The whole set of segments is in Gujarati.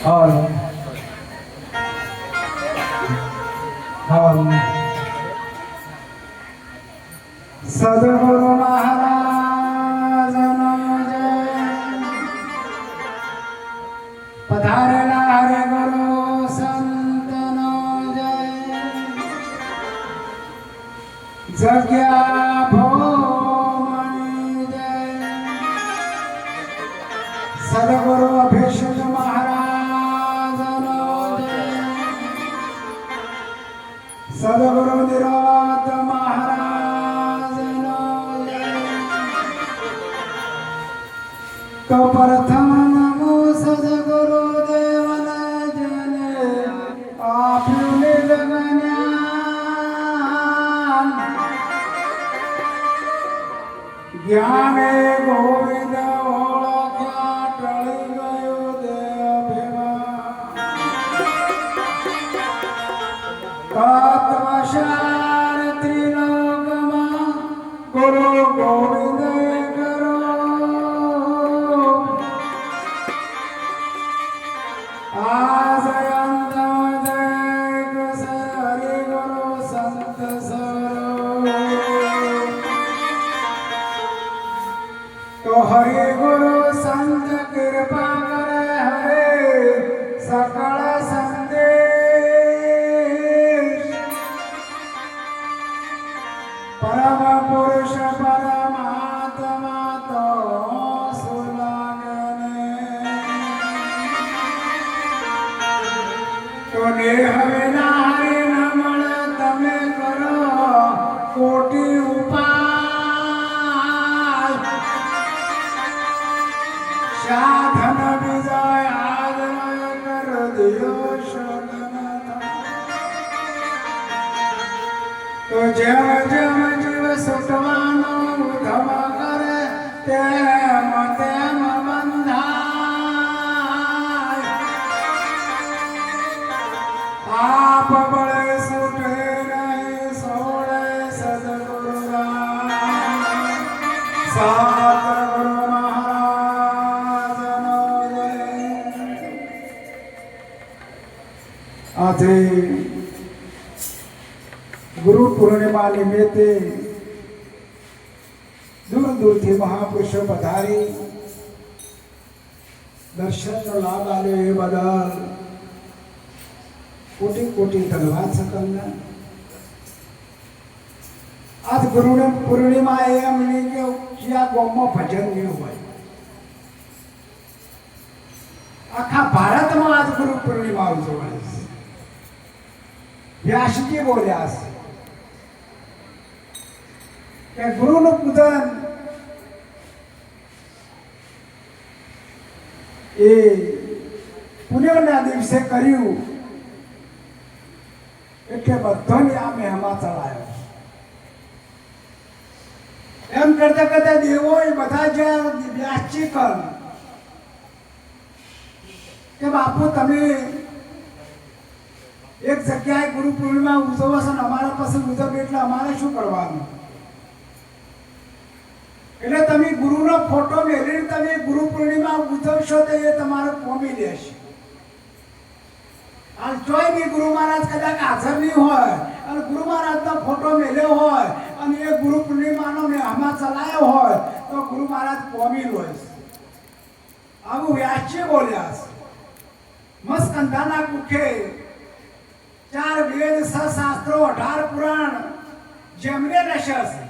હલ હલ સદગુરુ મહારાજનો જય પધારેલા હરે ગુરુ સંતનો જય જગ્યા ભોમણી જય સદગુરુ અભિષેક મહારાજનો જય સદગુરુ નિરાત મહારાજનો જય તો પ્રથમ નમો સદગુરુ દેવને જને આપ્યું નિર્ગણ્યાન જ્ઞાને ગોવિંદ ઓળખ્યા ટળી ગયો દેવ તત્વસાર ત્રિલોકમાં ગુરુ ગોવિંદ કરો આજ અંતોદય હરિ ગુરુ સંત સરો તો હરિ ગુરુ સંત કૃપા કરે હરે સકળ સંદેશ પરમ પુરુષ પરમાત્મા તો સુલાગને તો દેહ વિના હરિ નમણ તમે કરો કોટી ઉપાય સાધન વિજય આદરય કર દિયો શોધન તો જેમ જેમ જીવ સુખવાનો ઉધમ કરે તેમ તેમ બંધાય આપ બળે સુઠે નહીં સોળે સદગુરુ સદગુરુ મહારાજનો જય આજે ગુરુ પૂર્ણિમા નિમિત્તે દૂર દૂરથી મહાપુરુષો પધારી દર્શનનો લાભ આવ્યો એ બદલ કોટી કોટી ધન્યવાદ સકલના આજ ગુરુ પૂર્ણિમા એમ નહીં કે ક્યાં ગામમાં ભજન નહીં હોય આખા ભારતમાં આજ ગુરુ પૂર્ણિમા ઉજવાય છે વ્યાસજી બોલ્યા છે કે ગુરુનું પૂજન એ પુણ્યના દિવસે કર્યું એટલે બધાને આ મહેમા ચલાયો એમ કરતા કરતા દેવો એ બધા જે વ્યાસજી કર કે બાપુ તમે એક જગ્યાએ ગુરુ પૂર્ણિમા ઉજવો છો ને અમારા પાસે ઉજવ એટલે અમારે શું કરવાનું એટલે તમે ગુરુનો ફોટો મેળવીને તમે ગુરુ પૂર્ણિમા ઉજવશો તો એ તમારે કોમી લેશે અને જોઈ બી ગુરુ મહારાજ કદાચ હાજર નહીં હોય અને ગુરુ મહારાજનો ફોટો મેળ્યો હોય અને એ ગુરુ પૂર્ણિમાનો મહેમા ચલાયો હોય તો ગુરુ મહારાજ કોમી લે આવું વ્યાસજી બોલ્યા છે મસ્કંધાના કુખે 4 વેદ 6 શાસ્ત્રો 18 પુરાણ જેમને રશે છે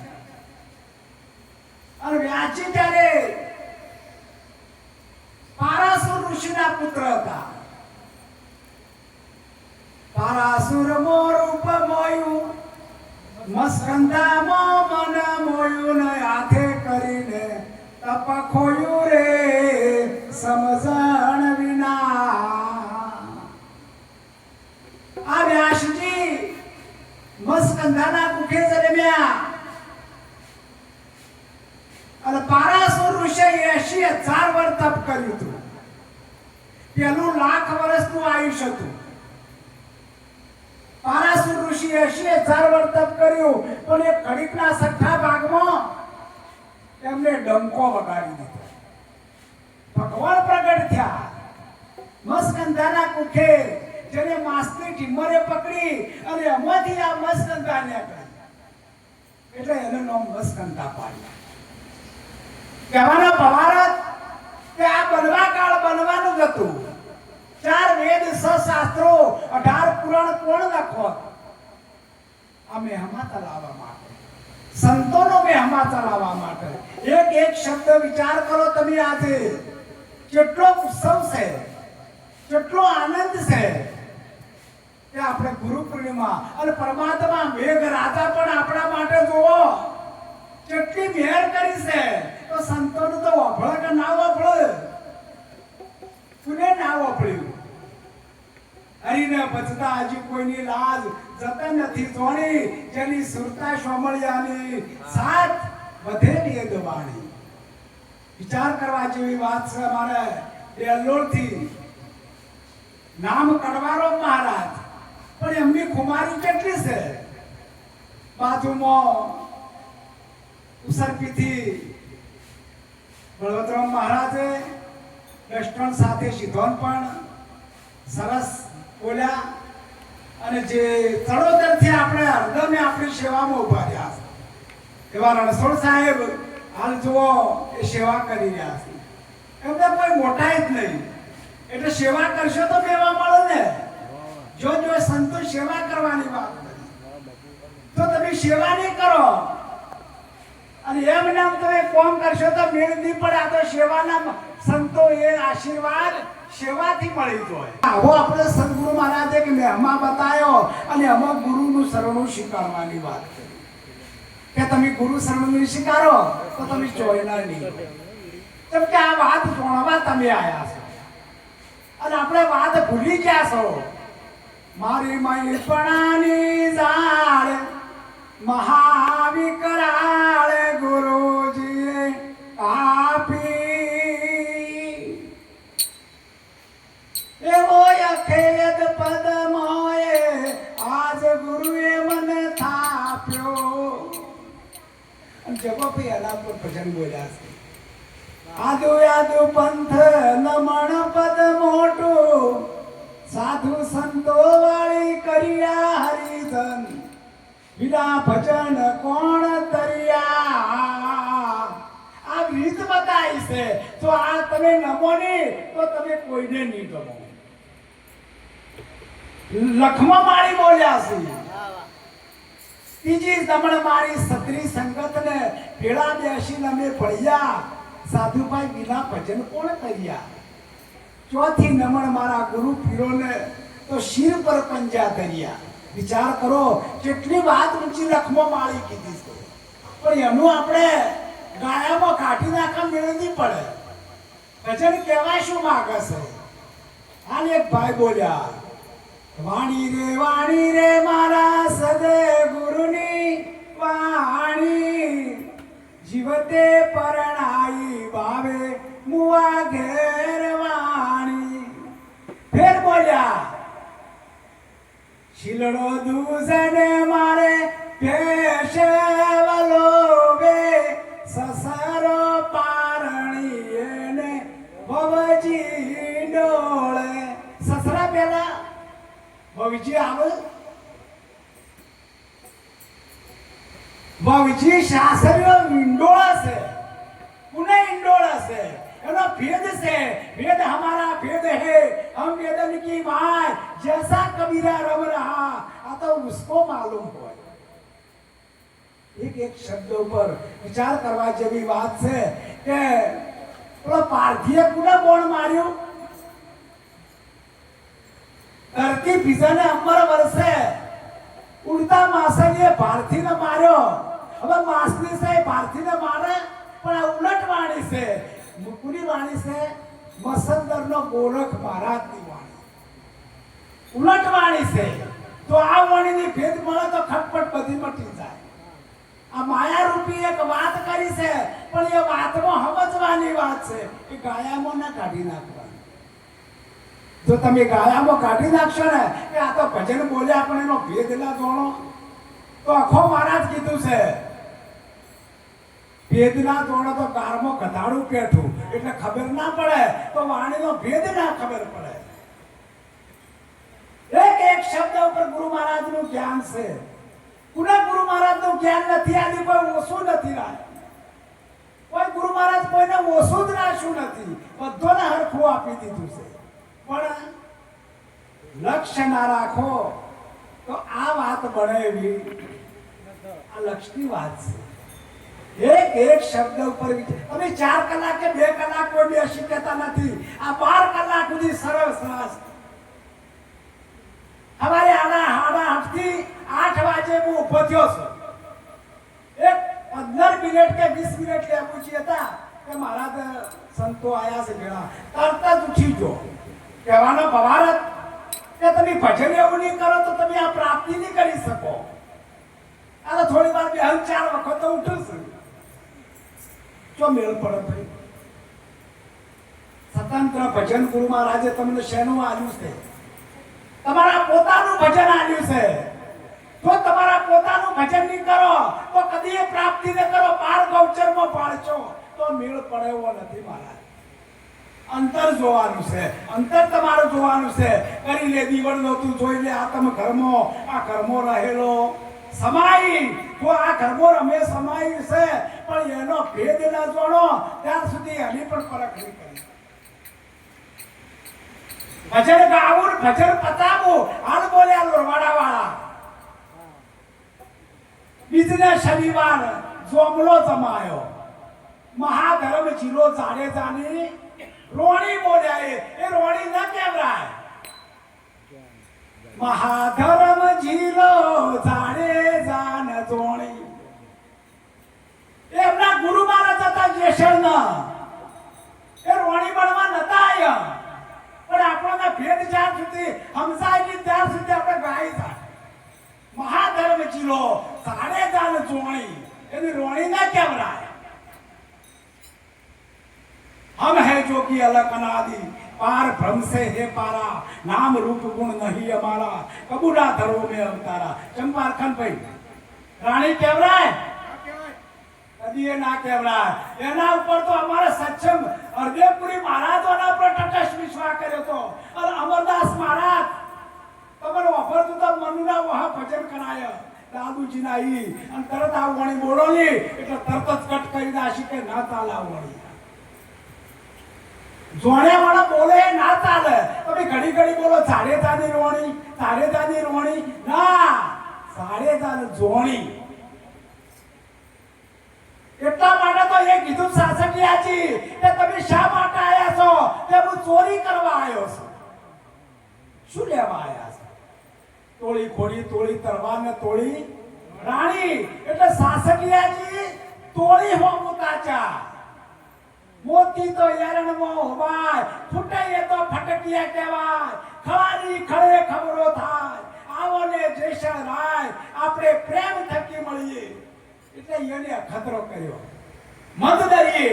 અને વ્યાસજી ત્યારે પારાસુર ઋષિના પુત્ર હતા પારાસુર મોરૂપ મોયું મસ્કંધામાં મન મોયું ને હાથે કરીને તપ ખોયું રે સમજણ વિના આ વ્યાસજી મસ્કંધાના કુખે જન્મ્યા અને પારાસુર ઋષિએ 80,000 વર્ષ તપ કર્યું હતું પેલું લાખ વર્ષનું આયુષ્ય હતું પારાસુર ઋષિએ 80,000 વર્ષ તપ કર્યું પણ એક ઘડીકના 6થા ભાગમાં એમને ડંકો વગાડી દીધો ભગવાન પ્રગટ થયા મસ્કંધાના કુખે જેને માસની ટીમરે પકડી અને એમાંથી આ મસ્કંધાને કરી એટલે એનો નામ મસ્કંધા પાડ્યા. કહેવાનો ભાવાર્થ કે આ બનવા કાળ બનવાનું જ હતું. 4 વેદ 6 શાસ્ત્રો 18 પુરાણ કોણ લખો? આ મહેમા ચલાવવા માટે, સંતોનો મહેમા ચલાવવા માટે. એક શબ્દ વિચાર કરો તમે. આજે કેટલો ઉત્સવ છે, કેટલો આનંદ છે કે આપણે ગુરુ પૂર્ણિમા અને પરમાત્મા મેઘ રાજા પણ આપણા માટે જોવો કેટલી મહેર કરી છે. તો સંતોનું તો વફળ કે ના વફળ? કોને ના વફળ્યું? હરીને બચતા હજી કોઈની લાજ જતા નથી જોણી, જેની સુરતા સોમળિયાની સાથ વધેલી એ દબાણી. વિચાર કરવા જેવી વાત છે. અમારે બેલોરથી નામ કડવારો મહારાજ, પણ એમની કુમારી કેટલી છે? બાજુમાં ઉસરપીથી બળવતરામ મહારાજે વેસ્ટર્ન સાથે સિદ્ધોન પણ સરસ બોલ્યા અને જે ચડોતરથી આપણે હરદમે આપણી સેવામાં ઉભા રહ્યા છે એવા રણછોડ સાહેબ હાલ જુઓ એ સેવા કરી રહ્યા છે. એમને કોઈ મોટાઈ જ નહીં, એટલે સેવા કરશો તો મેવા મળે ને. જો સંતો સેવા કરવાની વાત કરી તો તમે સેવા નહીં કરો અને એમ નામ તમે કોમ કરશો તો મેળ નહીં પડે. આ તો સેવાના સંતો એ આશીર્વાદ સેવાથી મળી જાય. આવો આપણે સદગુરુ મહારાજે કે મહેમા બતાવ્યો અને એમાં ગુરુનું શરણું સ્વીકારવાની વાત કરી કે તમે ગુરુ શરણું સ્વીકારો તો તમે ચોયના નહીં. કેમ કે આ વાત જોણવા તમે આયા છો અને આપણે વાત ભૂલી ગયા છો. મારી મૈપણાની ઝાડ મહાવિકરાળ ગુરુજીએ કાપી, એવો અખેદ પદમોએ આજ ગુરુએ મને થાપ્યો. જગો ભાઈ એના પર ભજન બોલ્યા છે. આદુ યાદુ પંથ નમણ પદ મોટું, સાધુ સંતો વાળી કર્યા હરિજન, વિના ભજન કોણ તરિયા. આ રીત બતાવી છે. જો આ તમે નમો નહીં તો તમે કોઈને નહીં ગમો. લખમાં મારી બોલ્યા છે. ત્રીજી દમણ મારી સત્રી સંગતને ભેળા બેસીને અમે ભળ્યા, સાધુભાઈ વિના ભજન કોણ કર્યા. ચોથી નમણ મારા ગુરુ પીરોને તો શિર પર પંજા કર્યા. વિચાર કરો કેટલી વાત ઊંચી લખમાં માળી કીધી છે, પણ એનું આપણે ગાયામાં કાઢી નાખવા મેળ નહીં પડે. ભજન કહેવાય શું માગે છે? હાલ એક ભાઈ બોલ્યા, વાણી રે મારા સદે ગુરુની વાણી, જીવતે પરણાઈ ભાવે મુવા ઘેર વાણી. ફેર બોલ્યા, શીલડો દૂધને મારે ભેશે વલોવે, સસરો પારણી એને ભવજી ડોળે. સસરા પેલા ભવજી આવે, ભવજી સાસરીઓ ઈંડોળા છે. પુણે ઈંડોળા છે. એનો ભેદ છે. भेद हमारा भेद है, हम वेदन की माय जैसा कबीरा रम रहा, आ तो उसको मालूम हो. एक शब्द पर विचार करवा जेवी बात છે કે પેલો પાર્થીએ કોને બોણ માર્યો? ધરતી બીજાને અંબર વર્ષે ઉડતા માસલીએ ભારતીને માર્યો. હવે માસલી છે ભારતીને મારે, પણ આ ઉલટ વાણી છે. મુકુની વાણી છે મસંદરનો ગોરખ મહારાજની વાણી. ઉલટ વાણી છે. તો આ વાણીની ભેદ મળે તો ખટપટ બધી મટી જાય. આ માયા રૂપી એક વાત કરી છે, પણ એ વાતમાં સમજવાની વાત છે. એ ગાયામાં ના કાઢી નાખવાની. જો તમે ગાયામાં કાઢી નાખશો ને કે આ તો ભજન બોલ્યા પણ એનો ભેદ ના જોણો, તો આખો મહારાજ કીધું છે ભેદ ના જોડો તો કારમાં કધાડું પેઠું, એટલે ખબર ના પડે તો વાણીનો ભેદ ના ખબર પડે. જ્ઞાન છે. કુના ગુરુ મહારાજનું જ્ઞાન નથી આપ્યું, કોઈ ઓછું નથી રાખ્યું. કોઈ ગુરુ મહારાજ કોઈને ઓછું જ રાખ્યું નથી, બધાને હરખું આપી દીધું છે. પણ લક્ષ્ય ના રાખો તો આ વાત બને એવી આ લક્ષ્યની વાત છે. એક એક શબ્દ ઉપર તમે 4 કલાક કે 2 કલાક કોઈ બેસી કહેતા નથી. આ 12 કલાક સુધી સરળ શ્વાસ. હવારે આડા 8 વાગે હું ઉભો થયો છું. એક 15 મિનિટ કે 20 મિનિટ લેવું છે હતા કે મારા સંતો આયા છે ભેળા, તરત જ ઉઠી ગયો. કહેવાનો ભાવાર્થ કે તમે ભજન એવું નહીં કરો તો તમે આ પ્રાપ્તિ નહીં કરી શકો. આ તો થોડી વાર 4 વખત તો ઉઠું છું. જો મેળ પડે ભાઈ. સ્વતંત્ર ભજન ગુરુ મહારાજે તમને શેનું આલ્યું છે? તમારા પોતાનું ભજન આલ્યું છે. જો તમારા પોતાનું ભજન નહીં કરો તો કદી એ પ્રાપ્તિ ન કરો. 12 ગૌચરમાં પાડશો તો મેળ પડે એવો નથી મહારાજ. અંતર જોવાનું છે, અંતર તમારું જોવાનું છે. કરી લે દીવડનો તું જોઈ લે આત્મ કર્મો, આ કર્મો રહેલો સમાઈ. તો આ કર્મો રમે સમાઈ છે, પણ એનો ભેદ ન જોણો ત્યાં સુધી એની પણ પરખ નહીં કરી. ભજન ગાવું, ભજન પતાવું. હાલ બોલ્યા લોરવાડા વાળા. બીજને શનિવાર જોમલો જમાયો. મહાધર્મ જીલો જાડેજાની રોણી બોલ્યા. એ રોણી ન કેવરાય. મહાધર્મ જીલો જાડેજાન જોણી. એમના ગુરુ મહારાજ હતા જેસલના. એ રોણી બનવા નતા આયા. પણ આપણને ભેદ જ્યાં સુધી સમજાય નહીં ત્યાં સુધી આપણે ગાઈ થાય. મહાધર્મ જીલો જાડેજાન જોણી. એની રોણી ન કેવરાય. हम है जो कि अलग अनादि पार भ्रम से है पारा नाम रूप गुण नहीं हमारा कबूला धरो में अवतारा. चंपारखंड भाई रानी केवराय कदी ये ना केवराय. एना ऊपर तो हमारे सक्षम हरदेवपुरी महाराजोना पर तटस्थ विश्वास કર્યો તો. और अमरदास महाराज તમારો ઓફર તો મનુના વહા ભજન કરાય દાદુજીના ઈ અને તરત આ વણી બોલોલી એટલે તરત જ કટ કરી દાશી કે ના ચાલા વણી. જોડે વાળા બોલે ના ચાલે. તમે ઘડી ઘડી બોલો જાડેજાની રોણી, જાડેજાની રોણી. ના, જાડેજાની જોણી. એટલા માટે તો એ કીધું શાસકિયાજી કે તમે શા માટે આયા છો? કે હું ચોરી કરવા આવ્યો છું. શું લેવા આયા છો? તોળી ખોડી, તોળી તલવાર ને તોળી રાણી. એટલે શાસકિયાજી તોળી હો મુતાચા. મોતી તો યારણમાં હોવાય, ફૂટે એ તો ફટકિયા કહેવાય. ખળાની ખળે ખબરો થાય. આવો ને જેસલ રાય આપણે પ્રેમ થકી મળીએ. એટલે એને અખતરો કર્યો. મત ડરીએ.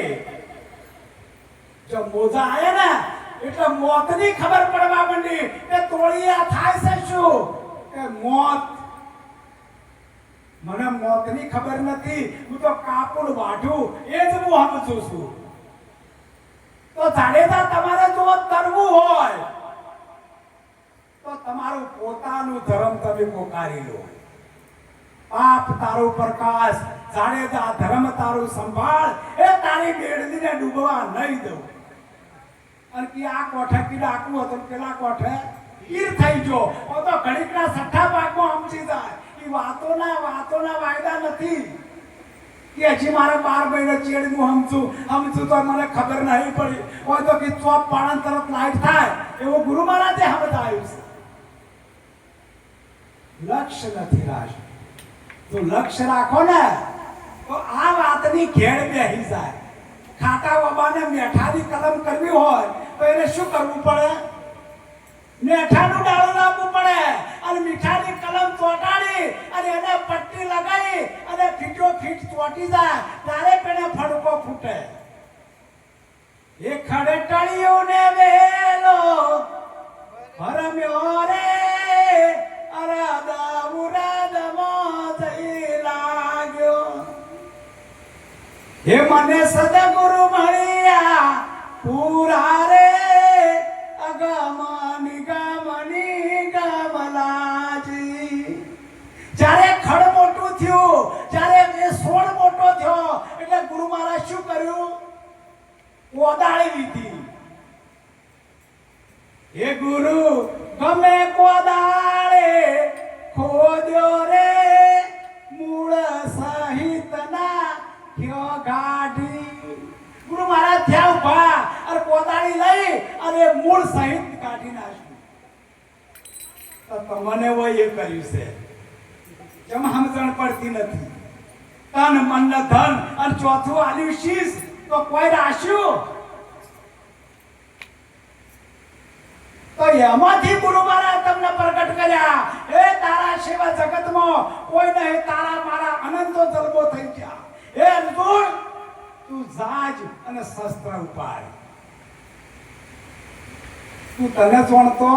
જો મોજા આયા ને એટલે મોતની ખબર પડવા માંડી કે તોળિયા થાય છે શું? કે મોત. મને મોતની ખબર નથી. હું તો કાપડ વાઢું એ જ હું સમજું છું. તો જાડેજા તમારે જો તરવું હોય તો તમારું પોતાનું ધર્મ તમે પોકારી લો. પાપ તારું પ્રકાશ, જાડેજા ધર્મ તારું સંભાળ. એ તારી બેડલીને ડૂબવા નહીં દઉં. અને કે આ કોઠે કી ડાકું હતું પેલા કોઠે ઈર થઈ ગયો. તો ઘડીકના 6 ભાગમાં સમજી જાય. એ વાતોના વાયદા નથી કે હજી મારા 12 મહિને ચેડ હું સમજું તો મને ખબર નહીં પડી હોય તો કે ચોપ પાડન તરફ લાઈટ થાય એવો ગુરુ મહારાજે સમજાયું છે. લક્ષ્ય નથી રાખ્યું. જો લક્ષ્ય રાખો ને તો આ વાતની ઘેડ બેસી જાય. ખાટા બાબાને મેઠાની કલમ કરવી હોય તો એને શું કરવું પડે? મેઠાનું ડાળું લાવવું પડે અને મીઠાની કલમ ચોટાડી અને એને પટ્ટી લગાવી અને ફીટો ફીટ ચોટી જાય ત્યારે પેને ફડકો ફૂટે. એ ખડટળીઓ ને વેલો ભરમ્યો રે અરાદા મુરાદમાં થઈ લાગ્યો. હે મને સદગુરુ મળ્યા પૂરા રે અગમ નિગમ નિગમલાજી. કોદાળી લીધી. હે ગુરુ ગમે કોદાળે ખોદ્યો રે મૂળ સહિતના ક્યો ગાઢી. ગુરુ મહારાજ થયા ઉભા અને કોદાળી લઈ અને મૂળ સહિત કાઢી નાખ્યું. તો તમને હોય એ કર્યું છે જેમ સમજણ પડતી નથી. તન મન ને ધન અને ચોથું આલ્યું શીશ તો કોઈ રાખ્યું. તો એમાંથી ગુરુ મહારાજ તમને પ્રગટ કર્યા. એ તારા સેવા જગતમાં કોઈ નહીં, તારા મારા અનંતો જન્મો થઈ ગયા. હે અર્જુન તું જાજ અને શસ્ત્ર ઉપાડ. તું તને જાણતો